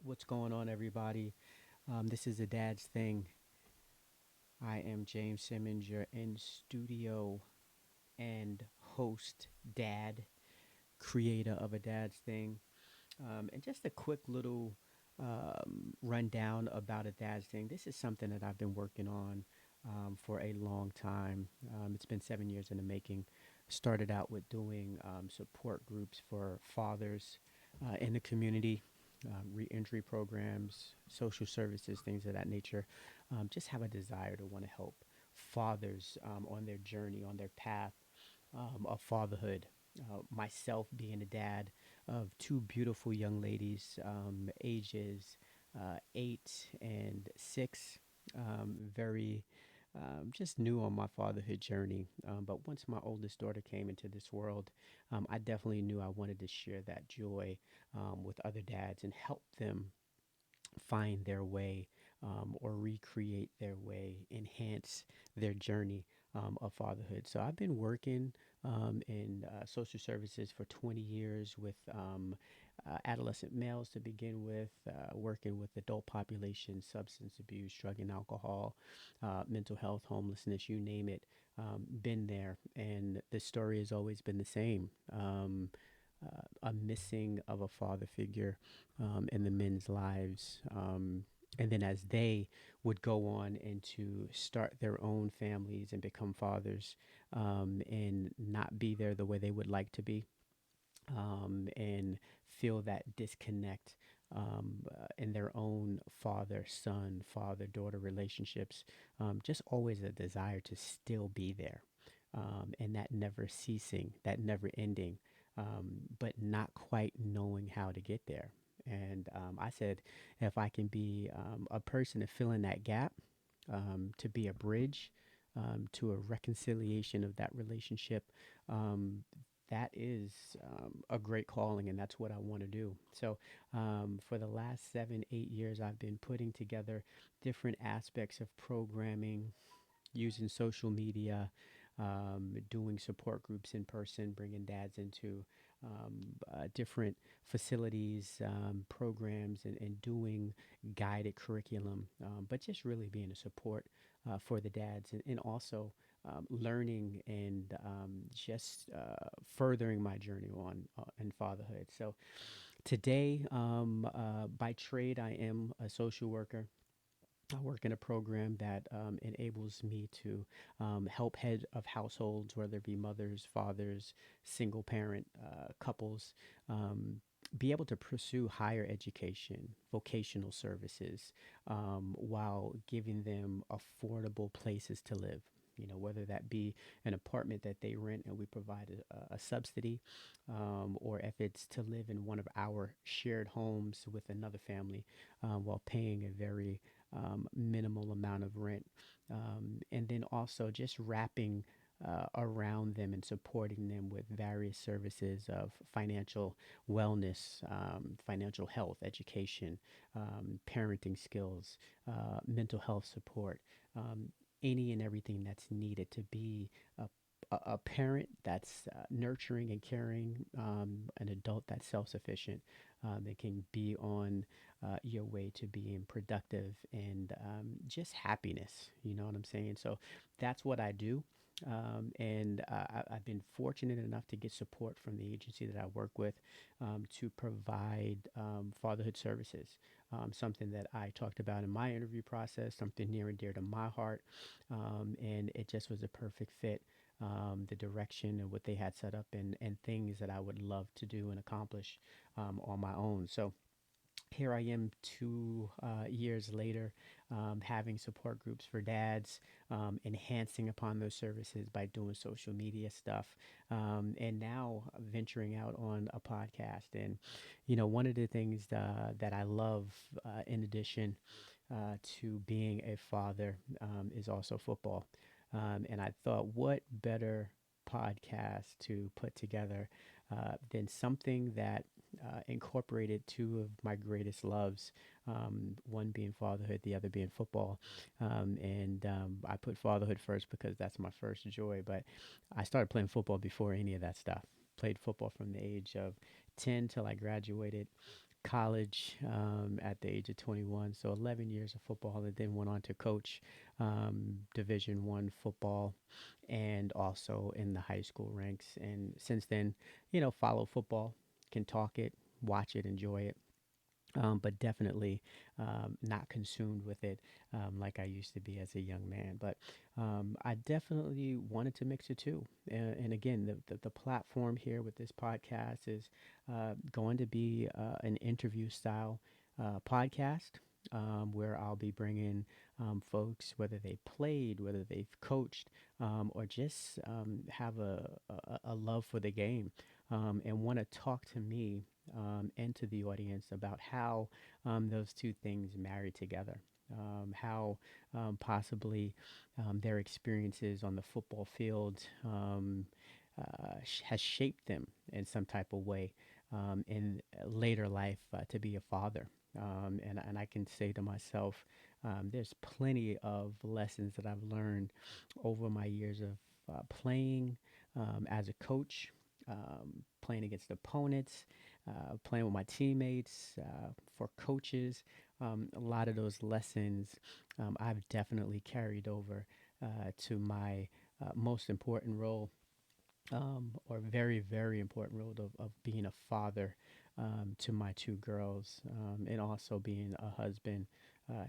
What's going on, everybody? This is a dad's thing. I am James Simmons, your in studio and host, dad, creator of a dad's thing. And just a quick little rundown about a dad's thing. This is something that I've been working on for a long time. It's been 7 years in the making. Started out with doing support groups for fathers in the community, reentry programs, social services, things of that nature. Just have a desire to want to help fathers on their journey, on their path of fatherhood. Myself being a dad of two beautiful young ladies, ages 8 and 6. Very just new on my fatherhood journey. But once my oldest daughter came into this world, I definitely knew I wanted to share that joy with other dads and help them find their way or recreate their way, enhance their journey of fatherhood. So I've been working in social services for 20 years with adolescent males to begin with, working with adult population, substance abuse, drug and alcohol, mental health, homelessness, you name it. Been there, and the story has always been the same. A missing of a father figure in the men's lives. And then as they would go on and to start their own families and become fathers and not be there the way they would like to be, and feel that disconnect in their own father son, father daughter relationships, just always a desire to still be there. And that never ceasing, that never ending, but not quite knowing how to get there. And I said, if I can be a person to fill in that gap, to be a bridge to a reconciliation of that relationship, um, that is a great calling, and that's what I want to do. So, for the last 7, 8 years, I've been putting together different aspects of programming using social media, doing support groups in person, bringing dads into different facilities, programs, and doing guided curriculum, but just really being a support for the dads and also learning and just furthering my journey on in fatherhood. So today, by trade, I am a social worker. I work in a program that enables me to help head of households, whether it be mothers, fathers, single parent couples, be able to pursue higher education, vocational services, while giving them affordable places to live. You know, whether that be an apartment that they rent and we provide a subsidy, or if it's to live in one of our shared homes with another family while paying a very minimal amount of rent. And then also just wrapping around them and supporting them with various services of financial wellness, financial health, education, parenting skills, mental health support, any and everything that's needed to be a parent that's nurturing and caring, an adult that's self sufficient, that can be on your way to being productive and just happiness. You know what I'm saying? So that's what I do. And I've been fortunate enough to get support from the agency that I work with to provide fatherhood services. Something that I talked about in my interview process, something near and dear to my heart. And it just was a perfect fit. The direction and what they had set up and things that I would love to do and accomplish on my own. So here I am 2 years later, having support groups for dads, enhancing upon those services by doing social media stuff, and now venturing out on a podcast. And, you know, one of the things that I love, in addition to being a father, is also football. And I thought, what better podcast to put together than something that incorporated two of my greatest loves, one being fatherhood, the other being football. And I put fatherhood first because that's my first joy, but I started playing football before any of that stuff. Played football from the age of 10 till I graduated college at the age of 21, so 11 years of football, and then went on to coach Division One football, and also in the high school ranks. And since then, follow football, can talk it, watch it, enjoy it, but definitely not consumed with it like I used to be as a young man. But I definitely wanted to mix it too. And again, the platform here with this podcast is going to be an interview style podcast. Where I'll be bringing folks, whether they played, whether they've coached, or just have a love for the game, and want to talk to me and to the audience about how those two things marry together. How possibly their experiences on the football field has shaped them in some type of way in later life to be a father. And I can say to myself, there's plenty of lessons that I've learned over my years of playing as a coach, playing against opponents, playing with my teammates, for coaches. A lot of those lessons I've definitely carried over to my most important role, or very, very important role of being a father to my two girls, and also being a husband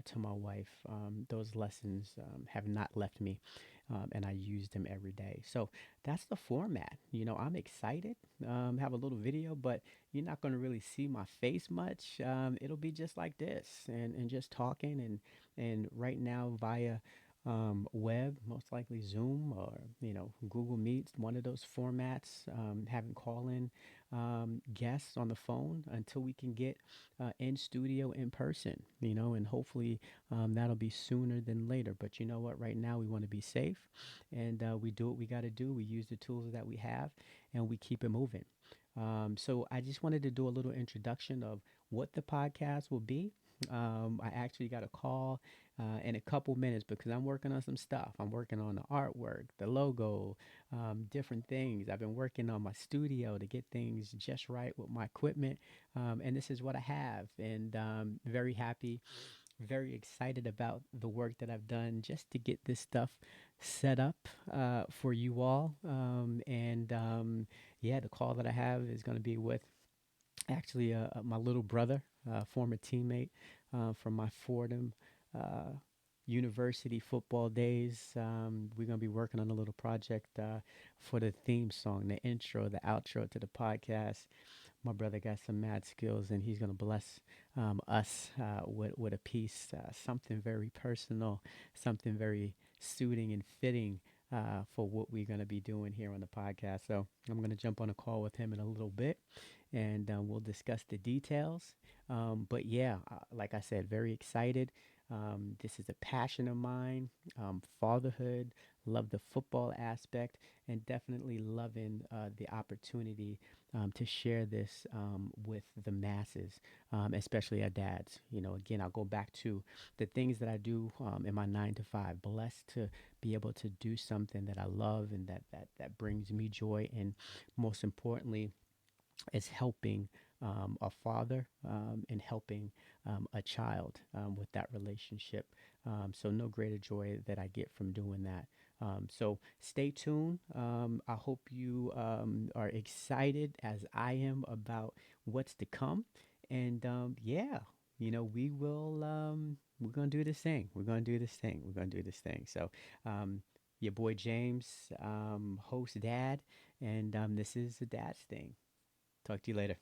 to my wife. Those lessons have not left me, and I use them every day. So that's the format. I'm excited. Have a little video, but you're not going to really see my face much. It'll be just like this, and just talking, and right now via web, most likely Zoom or Google Meets, one of those formats. Having call-in guests on the phone until we can get in studio in person. And hopefully that'll be sooner than later. But you know what? Right now we want to be safe, and we do what we got to do. We use the tools that we have, and we keep it moving. So I just wanted to do a little introduction of what the podcast will be. I actually got a call in a couple minutes because I'm working on some stuff. I'm working on the artwork, the logo, different things. I've been working on my studio to get things just right with my equipment. And this is what I have. And very happy, very excited about the work that I've done just to get this stuff set up for you all. And yeah, the call that I have is going to be with actually my little brother, former teammate from my Fordham University football days. We're going to be working on a little project for the theme song, the intro, the outro to the podcast. My brother got some mad skills, and he's going to bless us with a piece, something very personal, something very suiting and fitting for what we're going to be doing here on the podcast. So I'm going to jump on a call with him in a little bit, and we'll discuss the details. But yeah, like I said, very excited. This is a passion of mine, fatherhood, love the football aspect, and definitely loving the opportunity to share this with the masses, especially our dads. Again, I'll go back to the things that I do in my 9 to 5. Blessed to be able to do something that I love and that brings me joy, and most importantly, is helping a father and helping a child with that relationship. So no greater joy that I get from doing that. So stay tuned. I hope you are excited as I am about what's to come. And yeah, we will, we're going to do this thing. We're going to do this thing. We're going to do this thing. So your boy James, host dad, and this is the dad's thing. Talk to you later.